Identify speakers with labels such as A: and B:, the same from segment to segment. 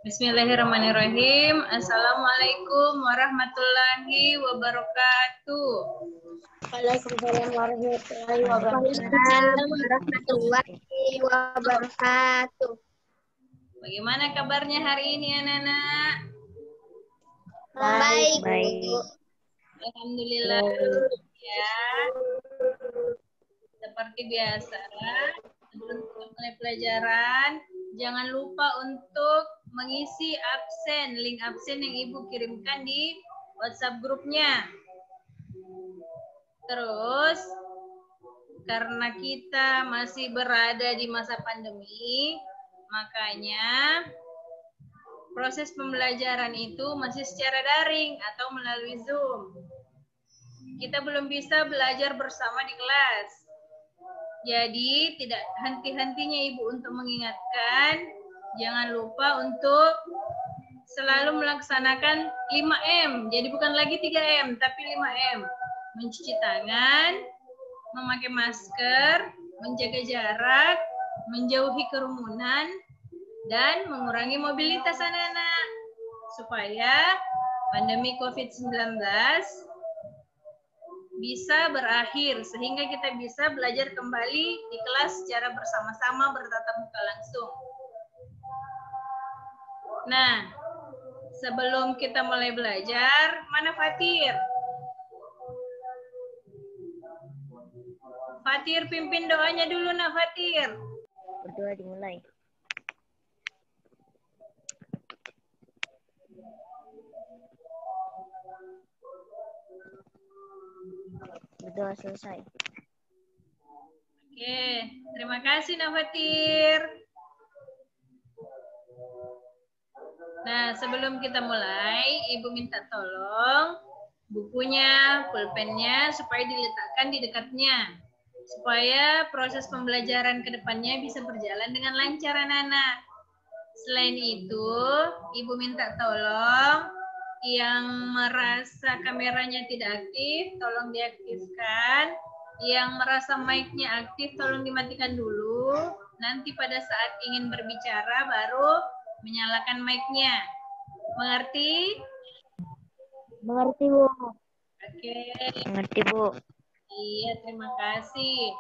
A: Bismillahirrahmanirrahim. Assalamualaikum warahmatullahi wabarakatuh.
B: Waalaikumsalam warahmatullahi wabarakatuh.
A: Bagaimana kabarnya hari ini anak-anak?
B: Baik.
A: Alhamdulillah. Ya. Seperti biasa, sebelum kita mulai pelajaran, jangan lupa untuk mengisi absen, link absen yang Ibu kirimkan di WhatsApp grupnya. Terus, karena kita masih berada di masa pandemi, makanya proses pembelajaran itu masih secara daring atau melalui Zoom. Kita belum bisa belajar bersama di kelas. Jadi tidak henti-hentinya Ibu untuk mengingatkan, jangan lupa untuk selalu melaksanakan 5M. Jadi bukan lagi 3M, tapi 5M. Mencuci tangan, memakai masker, menjaga jarak, menjauhi kerumunan, dan mengurangi mobilitas anak-anak supaya pandemi COVID-19 bisa berakhir sehingga kita bisa belajar kembali di kelas secara bersama-sama bertatap muka langsung. Nah, sebelum kita mulai belajar, mana Fatir? Fatir pimpin doanya dulu nah Fatir.
B: Berdoa dimulai. Berdoa selesai.
A: Oke, terima kasih Nafatir. Nah, sebelum kita mulai, Ibu minta tolong bukunya, pulpennya supaya diletakkan di dekatnya. Supaya proses pembelajaran ke depannya bisa berjalan dengan lancar anak-anak. Selain itu, Ibu minta tolong yang merasa kameranya tidak aktif, tolong diaktifkan. Yang merasa mic-nya aktif, tolong dimatikan dulu. Nanti pada saat ingin berbicara, baru menyalakan mic-nya. Mengerti?
B: Mengerti, Bu.
A: Oke.
B: Mengerti, Bu.
A: Iya, terima kasih.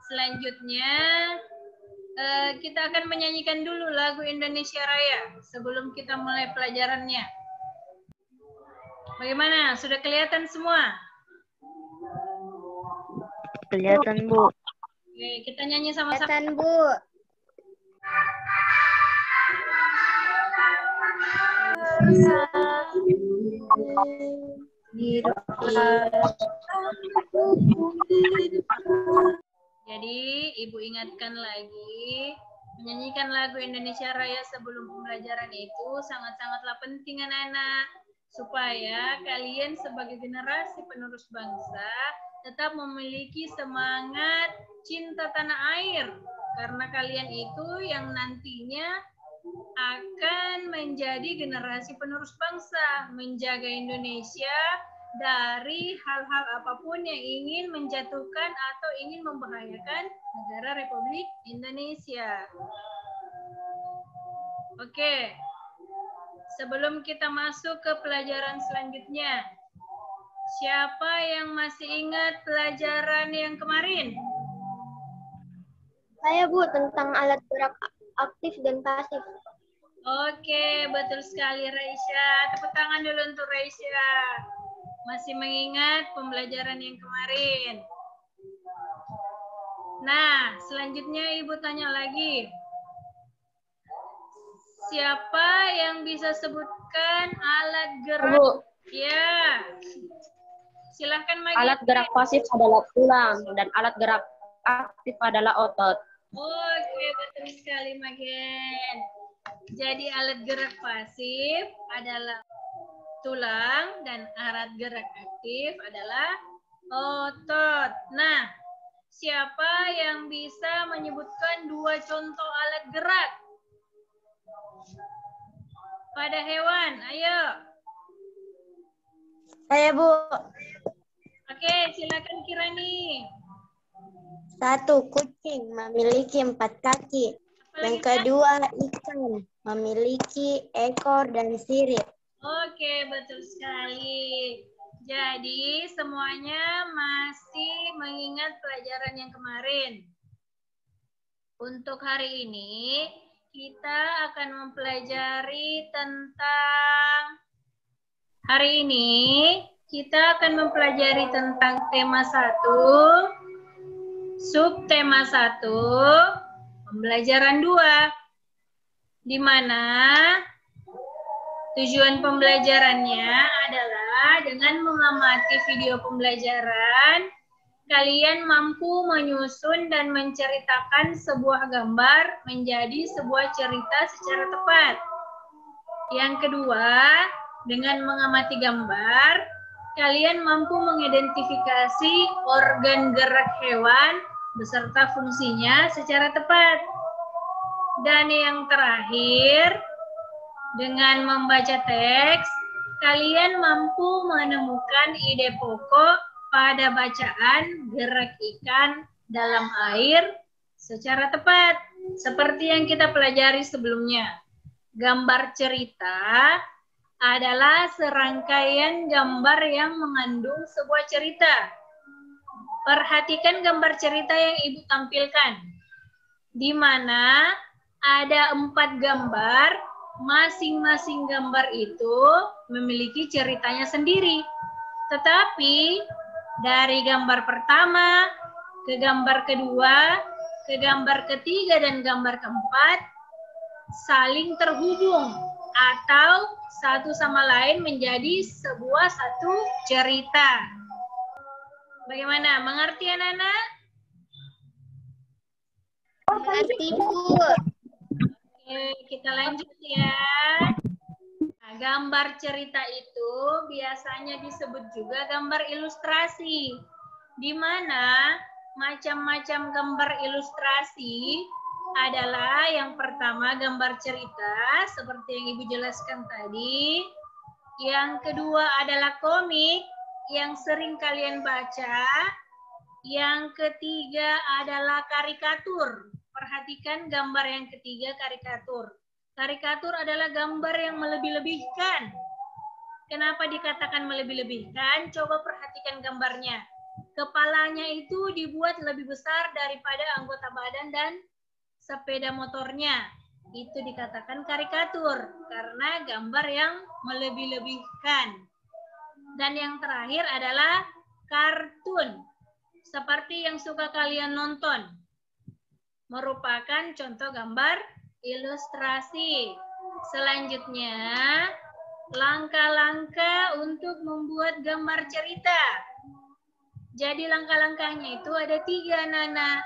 A: Selanjutnya, kita akan menyanyikan dulu lagu Indonesia Raya sebelum kita mulai pelajarannya. Bagaimana? Sudah kelihatan semua?
B: Kelihatan, Bu.
A: Oke, kita nyanyi sama-sama.
B: Kelihatan, Bu.
A: Jadi, Ibu ingatkan lagi, menyanyikan lagu Indonesia Raya sebelum pembelajaran itu sangat-sangatlah penting anak-anak. Supaya kalian sebagai generasi penerus bangsa tetap memiliki semangat cinta tanah air. Karena kalian itu yang nantinya akan menjadi generasi penerus bangsa, menjaga Indonesia dari hal-hal apapun yang ingin menjatuhkan atau ingin membahayakan negara Republik Indonesia. Oke, sebelum kita masuk ke pelajaran selanjutnya, siapa yang masih ingat pelajaran yang kemarin?
B: Saya, Bu, tentang alat gerak aktif dan pasif.
A: Oke, betul sekali Raisya. Tepuk tangan dulu untuk Raisya. Masih mengingat pembelajaran yang kemarin. Nah, selanjutnya Ibu tanya lagi. Siapa yang bisa sebutkan alat gerak?
B: Bu.
A: Ya. Silahkan Magi.
B: Alat gerak pasif adalah tulang dan alat gerak aktif adalah otot.
A: Oke, betul sekali Magen. Jadi alat gerak pasif adalah tulang dan alat gerak aktif adalah otot. Nah, siapa yang bisa menyebutkan dua contoh alat gerak pada hewan? Ayo.
B: Saya, Bu.
A: Oke, silakan Kirani.
C: 1. Kucing memiliki 4 kaki. Yang
A: Apalagi,
C: kedua, ikan memiliki ekor dan sirip.
A: Oke, betul sekali. Jadi, semuanya masih mengingat pelajaran yang kemarin. Untuk hari ini, kita akan mempelajari tentang tema 1, subtema 1, pembelajaran 2, di mana tujuan pembelajarannya adalah dengan mengamati video pembelajaran, kalian mampu menyusun dan menceritakan sebuah gambar menjadi sebuah cerita secara tepat. Yang kedua, dengan mengamati gambar, kalian mampu mengidentifikasi organ gerak hewan beserta fungsinya secara tepat. Dan yang terakhir, dengan membaca teks, kalian mampu menemukan ide pokok pada bacaan gerak ikan dalam air secara tepat. Seperti yang kita pelajari sebelumnya. Gambar cerita adalah serangkaian gambar yang mengandung sebuah cerita. Perhatikan gambar cerita yang Ibu tampilkan, di mana ada 4 gambar, masing-masing gambar itu memiliki ceritanya sendiri. Tetapi dari gambar pertama ke gambar kedua, ke gambar ketiga dan gambar keempat saling terhubung atau satu sama lain menjadi sebuah satu cerita. Bagaimana? Mengerti anak-anak?
C: Mengerti, Bu.
A: Oke, kita lanjut ya. Nah, gambar cerita itu biasanya disebut juga gambar ilustrasi, di mana macam-macam gambar ilustrasi adalah yang pertama gambar cerita, seperti yang Ibu jelaskan tadi. Yang kedua adalah komik, yang sering kalian baca. Yang ketiga adalah karikatur. Perhatikan gambar yang ketiga, karikatur. Karikatur adalah gambar yang melebih-lebihkan. Kenapa dikatakan melebih-lebihkan? Coba perhatikan gambarnya. Kepalanya itu dibuat lebih besar daripada anggota badan dan sepeda motornya. Itu dikatakan karikatur, karena gambar yang melebih-lebihkan. Dan yang terakhir adalah kartun. Seperti yang suka kalian nonton. Merupakan contoh gambar ilustrasi. Selanjutnya, langkah-langkah untuk membuat gambar cerita. Jadi langkah-langkahnya itu ada 3, Nana.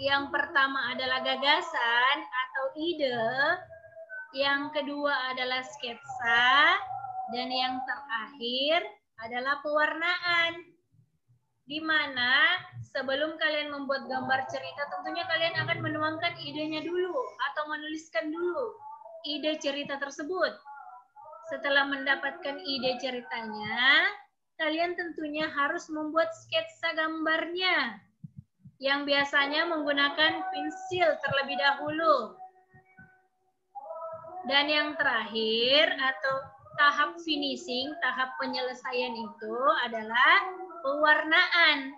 A: Yang pertama adalah gagasan atau ide. Yang kedua adalah sketsa. Dan yang terakhir adalah pewarnaan. Di mana sebelum kalian membuat gambar cerita, tentunya kalian akan menuangkan idenya dulu atau menuliskan dulu ide cerita tersebut. Setelah mendapatkan ide ceritanya, kalian tentunya harus membuat sketsa gambarnya yang biasanya menggunakan pensil terlebih dahulu. Dan yang terakhir atau tahap finishing, tahap penyelesaian itu adalah pewarnaan.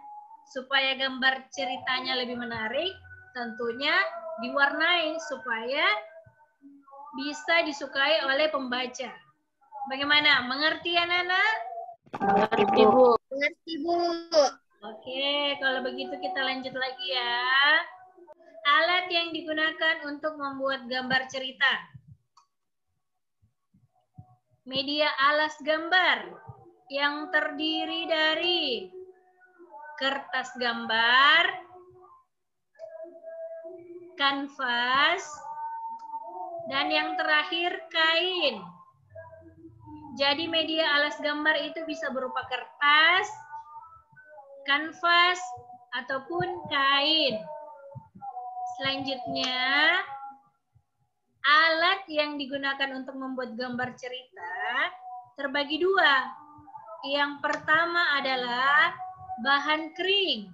A: Supaya gambar ceritanya lebih menarik, tentunya diwarnai supaya bisa disukai oleh pembaca. Bagaimana? Mengerti anak-anak?
C: Mengerti, Bu. Mengerti, Bu.
A: Oke, kalau begitu kita lanjut lagi ya. Alat yang digunakan untuk membuat gambar cerita. Media alas gambar yang terdiri dari kertas gambar, kanvas, dan yang terakhir kain. Jadi media alas gambar itu bisa berupa kertas, kanvas, ataupun kain. Selanjutnya, alat yang digunakan untuk membuat gambar cerita terbagi 2. Yang pertama adalah bahan kering.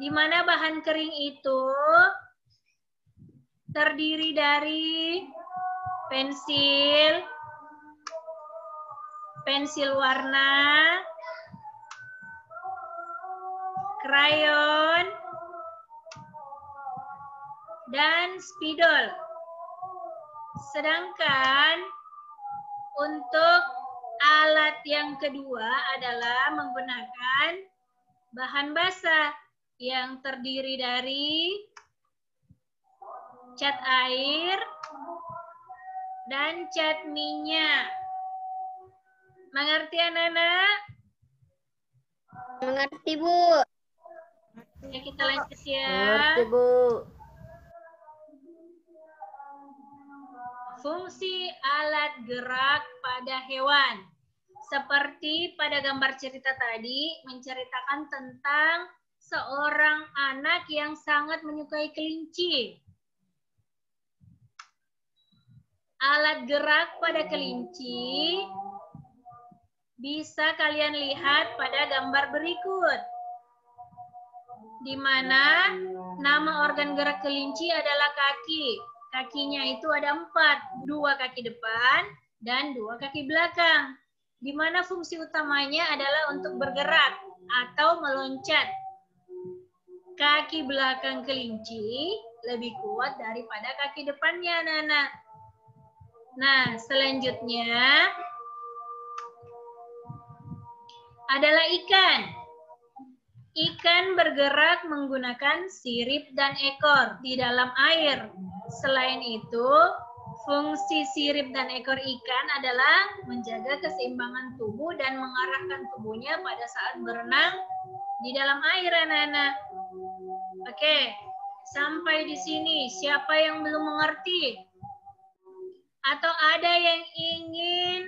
A: Di mana bahan kering itu terdiri dari pensil, pensil warna, krayon, dan spidol. Sedangkan untuk alat yang kedua adalah menggunakan bahan basah yang terdiri dari cat air dan cat minyak. Mengerti anak-anak?
C: Mengerti, Bu.
A: Ya, kita lanjut ya.
C: Mengerti, Bu.
A: Fungsi alat gerak pada hewan. Seperti pada gambar cerita tadi, menceritakan tentang seorang anak yang sangat menyukai kelinci. Alat gerak pada kelinci bisa kalian lihat pada gambar berikut. Di mana nama organ gerak kelinci adalah kaki. Kakinya itu ada 4, 2 kaki depan dan 2 kaki belakang. Di mana fungsi utamanya adalah untuk bergerak atau meloncat. Kaki belakang kelinci lebih kuat daripada kaki depannya, anak-anak. Nah, selanjutnya adalah ikan. Ikan bergerak menggunakan sirip dan ekor di dalam air. Selain itu, fungsi sirip dan ekor ikan adalah menjaga keseimbangan tubuh dan mengarahkan tubuhnya pada saat berenang di dalam air, anak-anak. Oke, sampai di sini. Siapa yang belum mengerti? Atau ada yang ingin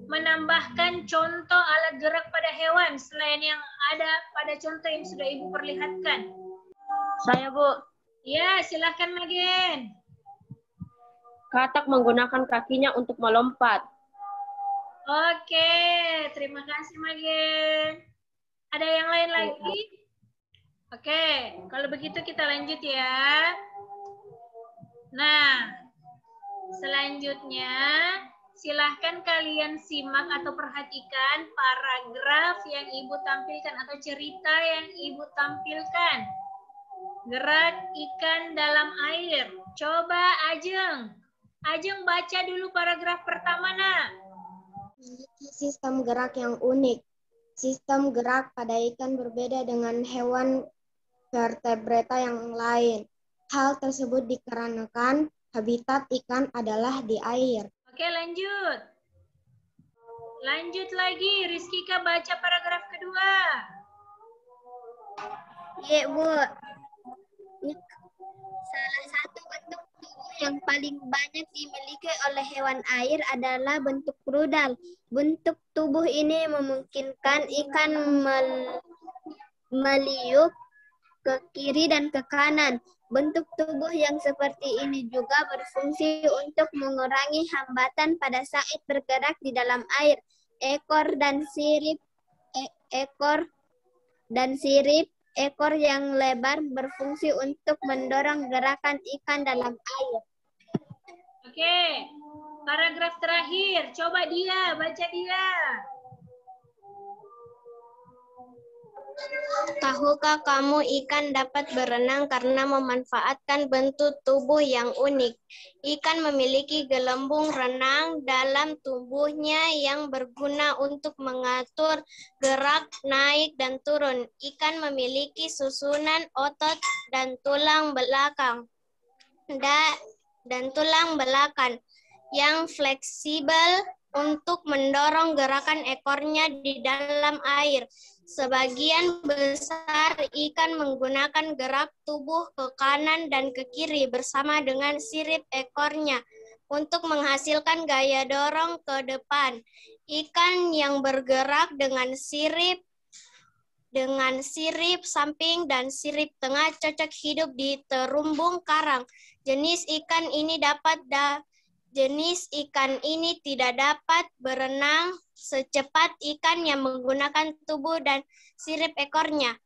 A: menambahkan contoh alat gerak pada hewan selain yang ada pada contoh yang sudah Ibu perlihatkan?
B: Saya, Bu.
A: Ya, silahkan Magen.
B: Katak menggunakan kakinya untuk melompat.
A: Oke, terima kasih Magen. Ada yang lain lagi? Oke, kalau begitu kita lanjut ya. Nah, selanjutnya silahkan kalian simak atau perhatikan paragraf yang Ibu tampilkan atau cerita yang Ibu tampilkan. Gerak ikan dalam air. Coba Ajeng. Ajeng baca dulu paragraf pertama, nak.
C: Sistem gerak yang unik. Sistem gerak pada ikan berbeda dengan hewan vertebrata yang lain. Hal tersebut dikarenakan habitat ikan adalah di air.
A: Oke, lanjut. Lanjut lagi, Rizkika baca paragraf kedua.
C: Iya, Bu. Salah satu bentuk tubuh yang paling banyak dimiliki oleh hewan air adalah bentuk rudal. Bentuk tubuh ini memungkinkan ikan meliuk ke kiri dan ke kanan. Bentuk tubuh yang seperti ini juga berfungsi untuk mengurangi hambatan pada saat bergerak di dalam air. Ekor ekor yang lebar berfungsi untuk mendorong gerakan ikan dalam air.
A: Oke, paragraf terakhir. Coba dia, baca dia.
C: Tahukah kamu ikan dapat berenang karena memanfaatkan bentuk tubuh yang unik? Ikan memiliki gelembung renang dalam tubuhnya yang berguna untuk mengatur gerak naik dan turun. Ikan memiliki susunan otot dan tulang belakang yang fleksibel untuk mendorong gerakan ekornya di dalam air. Sebagian besar ikan menggunakan gerak tubuh ke kanan dan ke kiri bersama dengan sirip ekornya untuk menghasilkan gaya dorong ke depan. Ikan yang bergerak dengan sirip samping dan sirip tengah cocok hidup di terumbung karang. Jenis ikan ini dapat Jenis ikan ini tidak dapat berenang secepat ikan yang menggunakan tubuh dan sirip ekornya.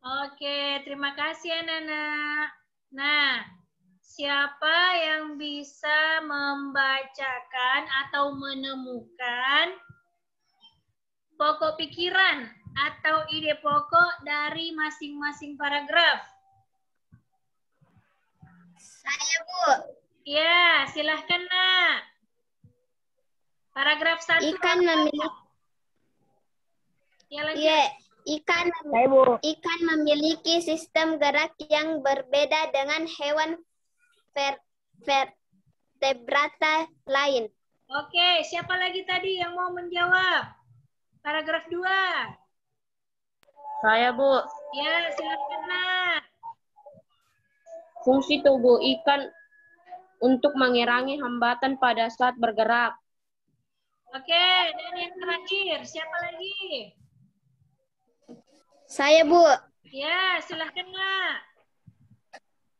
A: Oke, terima kasih anak-anak. Nah, siapa yang bisa membacakan atau menemukan pokok pikiran atau ide pokok dari masing-masing paragraf?
C: Saya, Bu.
A: Ya, silahkan, Nak. Paragraf 1.
C: Ikan memiliki
A: Ya, lanjut.
C: Ikan memiliki sistem gerak yang berbeda dengan hewan vertebrata lain.
A: Oke, siapa lagi tadi yang mau menjawab? Paragraf 2.
B: Saya, Bu.
A: Ya, silakan, Nak.
B: Fungsi tubuh ikan untuk mengurangi hambatan pada saat bergerak.
A: Oke, dan yang terakhir, siapa lagi?
C: Saya, Bu.
A: Ya, silahkan, Nak.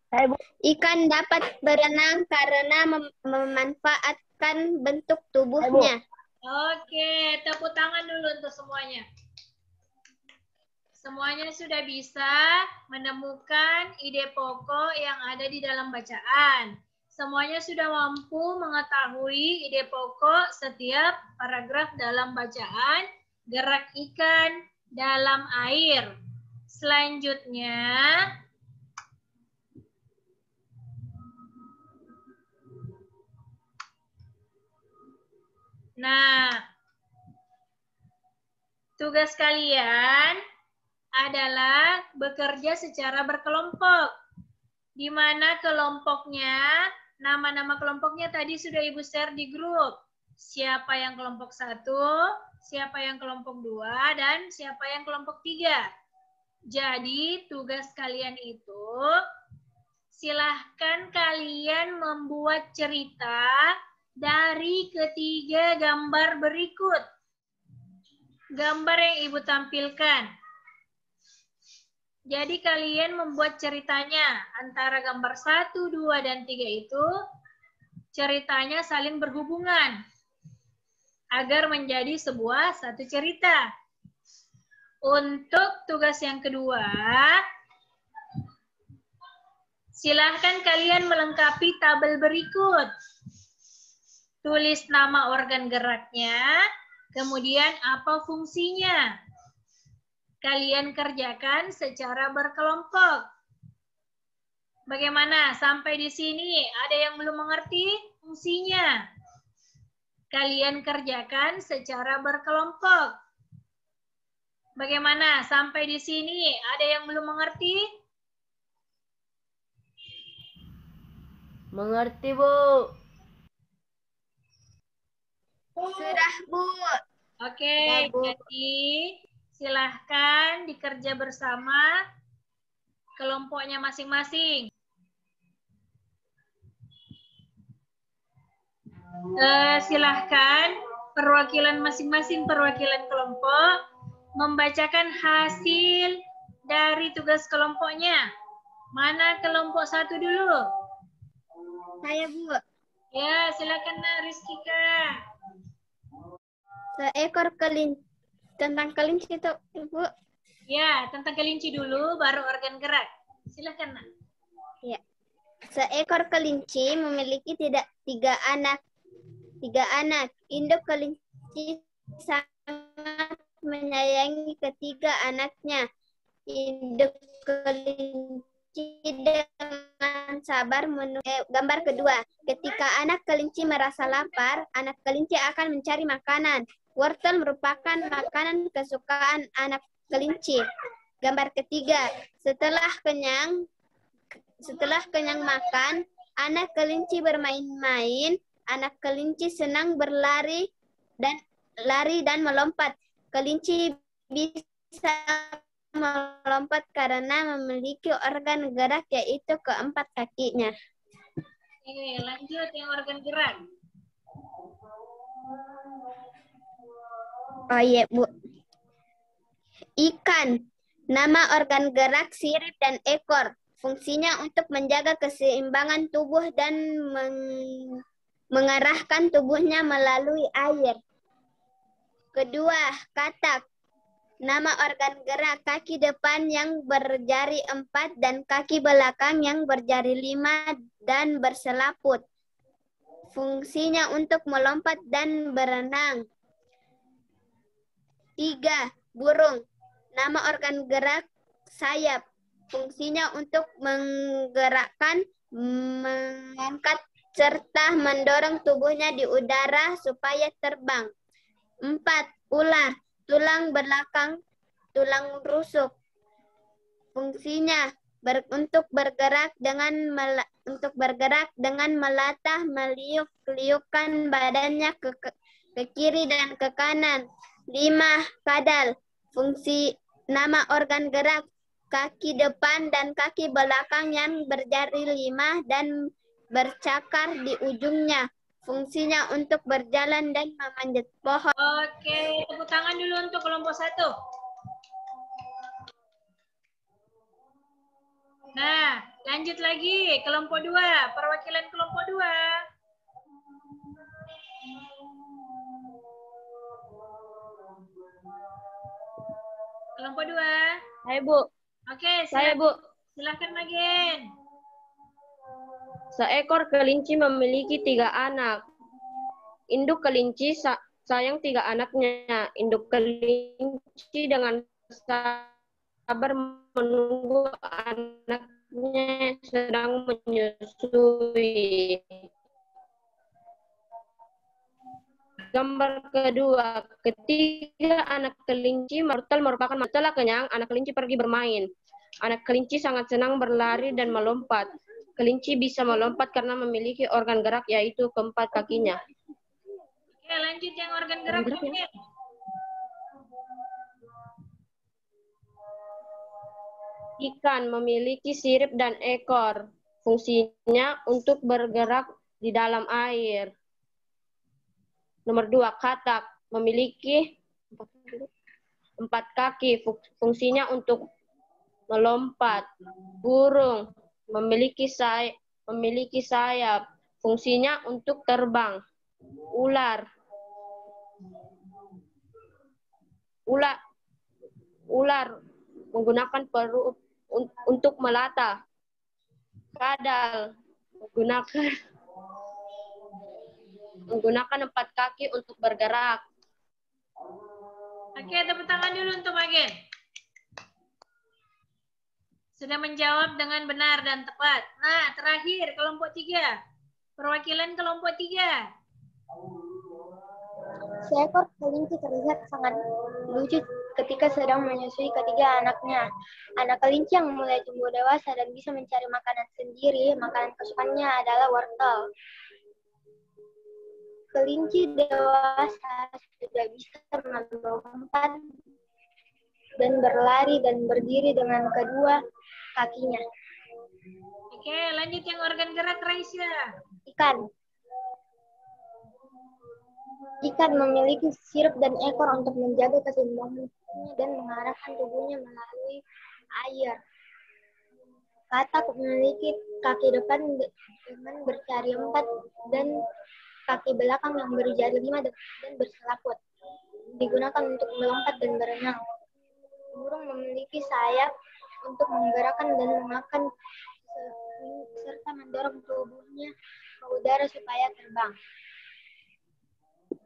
B: Saya, Bu.
C: Ikan dapat berenang karena memanfaatkan bentuk tubuhnya.
A: Oke, tepuk tangan dulu untuk semuanya. Semuanya sudah bisa menemukan ide pokok yang ada di dalam bacaan. Semuanya sudah mampu mengetahui ide pokok setiap paragraf dalam bacaan, gerak ikan dalam air. Selanjutnya, nah, tugas kalian adalah bekerja secara berkelompok, di mana kelompoknya, nama-nama kelompoknya tadi sudah Ibu share di grup. Siapa yang kelompok 1, siapa yang kelompok 2, dan siapa yang kelompok 3. Jadi tugas kalian itu, silahkan kalian membuat cerita dari ketiga gambar berikut. Gambar yang Ibu tampilkan. Jadi kalian membuat ceritanya antara gambar 1, 2, dan 3 itu ceritanya saling berhubungan agar menjadi satu cerita. Untuk tugas yang kedua, silahkan kalian melengkapi tabel berikut. Tulis nama organ geraknya, kemudian apa fungsinya. Kalian kerjakan secara berkelompok. Bagaimana? Sampai di sini ada yang belum mengerti fungsinya? Kalian kerjakan secara berkelompok. Bagaimana? Sampai di sini ada yang belum mengerti?
B: Mengerti, Bu.
C: Sudah, Bu.
A: Oke, jadi silahkan dikerja bersama kelompoknya masing-masing. Silahkan perwakilan masing-masing perwakilan kelompok membacakan hasil dari tugas kelompoknya. Mana kelompok 1 dulu?
C: Saya, Bu.
A: Ya, silakan Rizkika.
C: Seekor kelinci. Tentang kelinci itu, Ibu.
A: Ya, tentang kelinci dulu, baru organ gerak. Silakan, Nak.
C: Ya. Seekor kelinci memiliki tiga anak. Induk kelinci sangat menyayangi ketiga anaknya. Induk kelinci dengan sabar gambar kedua. Ketika anak kelinci merasa lapar, anak kelinci akan mencari makanan. Wortel merupakan makanan kesukaan anak kelinci. Gambar ketiga, setelah kenyang makan, anak kelinci bermain-main. Anak kelinci senang berlari dan melompat. Kelinci bisa melompat karena memiliki organ gerak, yaitu keempat kakinya.
A: Oke, lanjut yang organ gerak.
C: Oh iya, Bu. Ikan. Nama organ gerak, sirip dan ekor. Fungsinya untuk menjaga keseimbangan tubuh dan mengarahkan tubuhnya melalui air. Kedua, katak. Nama organ gerak kaki depan yang berjari 4 dan kaki belakang yang berjari 5 dan berselaput. Fungsinya untuk melompat dan berenang. 3. Burung. Nama organ gerak sayap. Fungsinya untuk menggerakkan, mengangkat, serta mendorong tubuhnya di udara supaya terbang. 4. Ular. Tulang belakang, tulang rusuk. Fungsinya untuk bergerak dengan melatah, meliuk-liukkan badannya ke kiri dan ke kanan. 5. Kadal. Fungsi nama organ gerak kaki depan dan kaki belakang yang berjari 5 dan bercakar di ujungnya. Fungsinya untuk berjalan dan memanjat pohon.
A: Oke, tepuk tangan dulu untuk kelompok 1. Nah, lanjut lagi. Kelompok 2, perwakilan kelompok 2. Kelompok 2.
B: Saya, Bu.
A: Oke,
B: Saya, Bu.
A: silakan Magen.
B: Seekor kelinci memiliki 3 anak. Induk kelinci sayang 3 anaknya. Induk kelinci dengan sabar menunggu anaknya sedang menyusui. Gambar kedua, ketiga anak kelinci merupakan setelah kenyang, anak kelinci pergi bermain. Anak kelinci sangat senang berlari dan melompat. Kelinci bisa melompat karena memiliki organ gerak yaitu keempat kakinya.
A: Oke, lanjut yang organ gerak. Ya.
B: Ikan memiliki sirip dan ekor. Fungsinya untuk bergerak di dalam air. Nomor 2, katak memiliki 4 kaki. Fungsinya untuk melompat. Burung memiliki sayap. Fungsinya untuk terbang. Ular menggunakan perut untuk melata. Kadal menggunakan 4 kaki untuk bergerak.
A: Oke, tepuk tangan dulu untuk Magen. Sudah menjawab dengan benar dan tepat. Nah, terakhir kelompok 3. Perwakilan kelompok 3.
D: Seekor kelinci terlihat sangat lucu ketika sedang menyusui ketiga anaknya. Anak kelinci yang mulai tumbuh dewasa dan bisa mencari makanan sendiri, makanan kesukaannya adalah wortel. Kelinci dewasa sudah bisa melompat dan berlari dan berdiri dengan kedua kakinya.
A: Oke, lanjut yang organ gerak Raisya.
D: Ikan memiliki sirip dan ekor untuk menjaga keseimbangannya dan mengarahkan tubuhnya melalui air. Katak memiliki kaki depan dengan berjari 4 dan kaki belakang yang berjari 5 dan berselaput. Digunakan untuk melompat dan berenang. Burung memiliki sayap untuk menggerakkan dan mengangkat serta mendorong tubuhnya ke udara supaya terbang.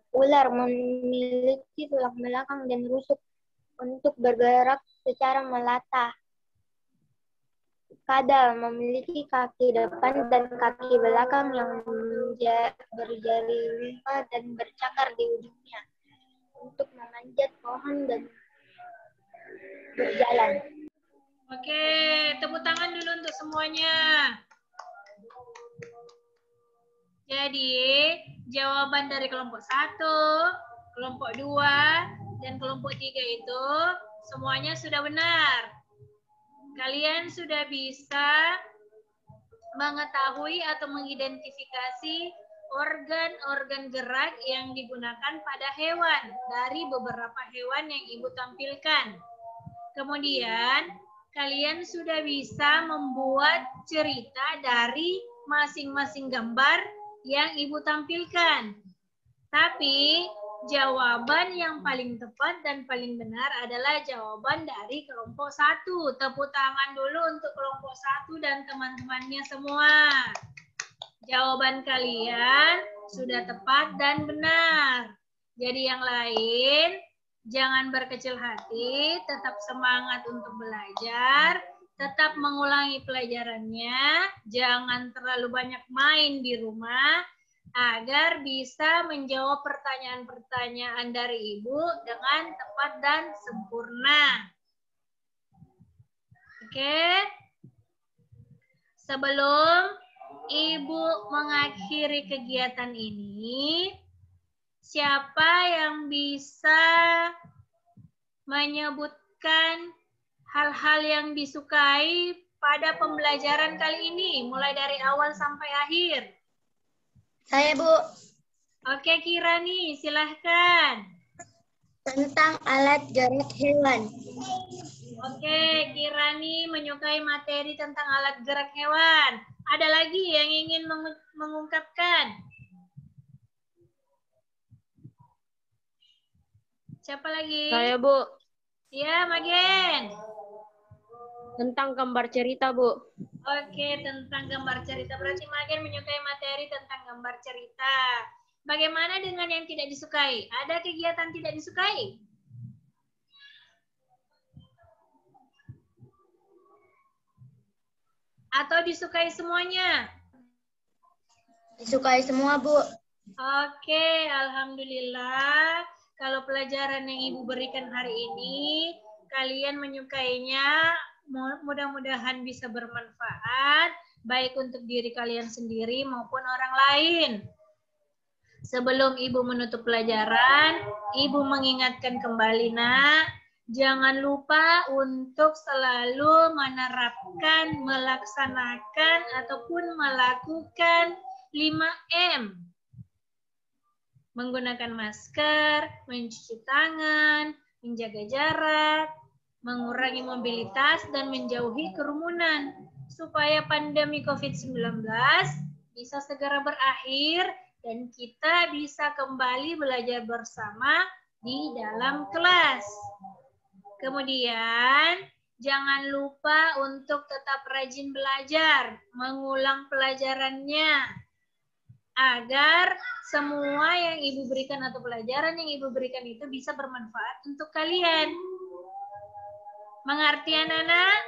D: Ular memiliki tulang belakang dan rusuk untuk bergerak secara melata. Kadal memiliki kaki depan dan kaki belakang yang berjari 5 dan bercakar di ujungnya untuk memanjat pohon dan berjalan.
A: Oke, tepuk tangan dulu untuk semuanya. Jadi, jawaban dari kelompok 1, kelompok 2, dan kelompok 3 itu semuanya sudah benar. Kalian sudah bisa mengetahui atau mengidentifikasi organ-organ gerak yang digunakan pada hewan dari beberapa hewan yang Ibu tampilkan. Kemudian, kalian sudah bisa membuat cerita dari masing-masing gambar yang Ibu tampilkan. Tapi jawaban yang paling tepat dan paling benar adalah jawaban dari kelompok 1. Tepuk tangan dulu untuk kelompok 1 dan teman-temannya semua. Jawaban kalian sudah tepat dan benar. Jadi yang lain, jangan berkecil hati, tetap semangat untuk belajar, tetap mengulangi pelajarannya, jangan terlalu banyak main di rumah, agar bisa menjawab pertanyaan-pertanyaan dari Ibu dengan tepat dan sempurna. Oke? Sebelum Ibu mengakhiri kegiatan ini, siapa yang bisa menyebutkan hal-hal yang disukai pada pembelajaran kali ini, mulai dari awal sampai akhir?
C: Saya, Bu.
A: Oke, Kirani, silahkan.
C: Tentang alat gerak hewan.
A: Oke, Kirani menyukai materi tentang alat gerak hewan. Ada lagi yang ingin mengungkapkan? Siapa lagi?
B: Saya, Bu.
A: Ya, Magen.
B: Tentang gambar cerita, Bu.
A: Oke, tentang gambar cerita. Berarti Magen menyukai materi tentang gambar cerita. Bagaimana dengan yang tidak disukai? Ada kegiatan tidak disukai? Atau disukai semuanya?
C: Disukai semua, Bu.
A: Oke, alhamdulillah. Kalau pelajaran yang Ibu berikan hari ini, kalian menyukainya, mudah-mudahan bisa bermanfaat, baik untuk diri kalian sendiri maupun orang lain. Sebelum Ibu menutup pelajaran, Ibu mengingatkan kembali, Nak, jangan lupa untuk selalu menerapkan, melaksanakan, ataupun melakukan 5M. Menggunakan masker, mencuci tangan, menjaga jarak, mengurangi mobilitas, dan menjauhi kerumunan. Supaya pandemi COVID-19 bisa segera berakhir dan kita bisa kembali belajar bersama di dalam kelas. Kemudian, jangan lupa untuk tetap rajin belajar, mengulang pelajarannya, agar semua yang Ibu berikan atau pelajaran yang Ibu berikan itu bisa bermanfaat untuk kalian. Mengerti, anak-anak?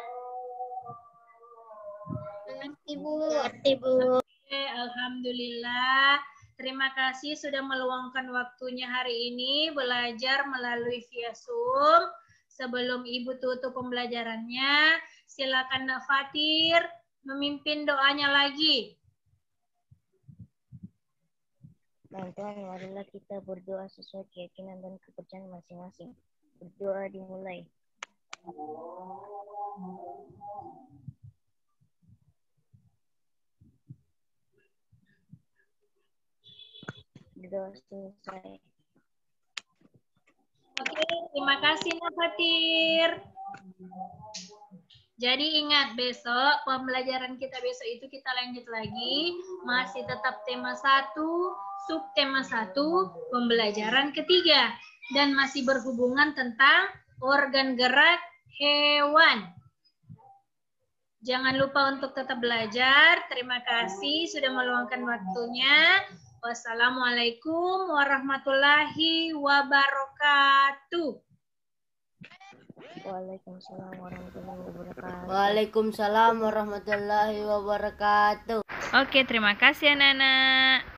C: Mengerti, Bu. Mengerti, Bu.
A: Oke, alhamdulillah. Terima kasih sudah meluangkan waktunya hari ini belajar melalui via Zoom. Sebelum Ibu tutup pembelajarannya, silakan Nak Fatir memimpin doanya lagi.
E: Teman-teman, marilah kita berdoa sesuai keyakinan dan kepercayaan masing-masing. Berdoa dimulai. Berdoa selesai.
A: Oke, terima kasih Nak Fatir. Jadi ingat, besok pembelajaran kita besok itu kita lanjut lagi, masih tetap tema 1, subtema 1, pembelajaran ketiga, dan masih berhubungan tentang organ gerak hewan. Jangan lupa untuk tetap belajar. Terima kasih sudah meluangkan waktunya. Wassalamualaikum warahmatullahi wabarakatuh.
E: Waalaikumsalam warahmatullahi wabarakatuh.
F: Waalaikumsalam warahmatullahi wabarakatuh.
A: Oke, terima kasih anak-anak.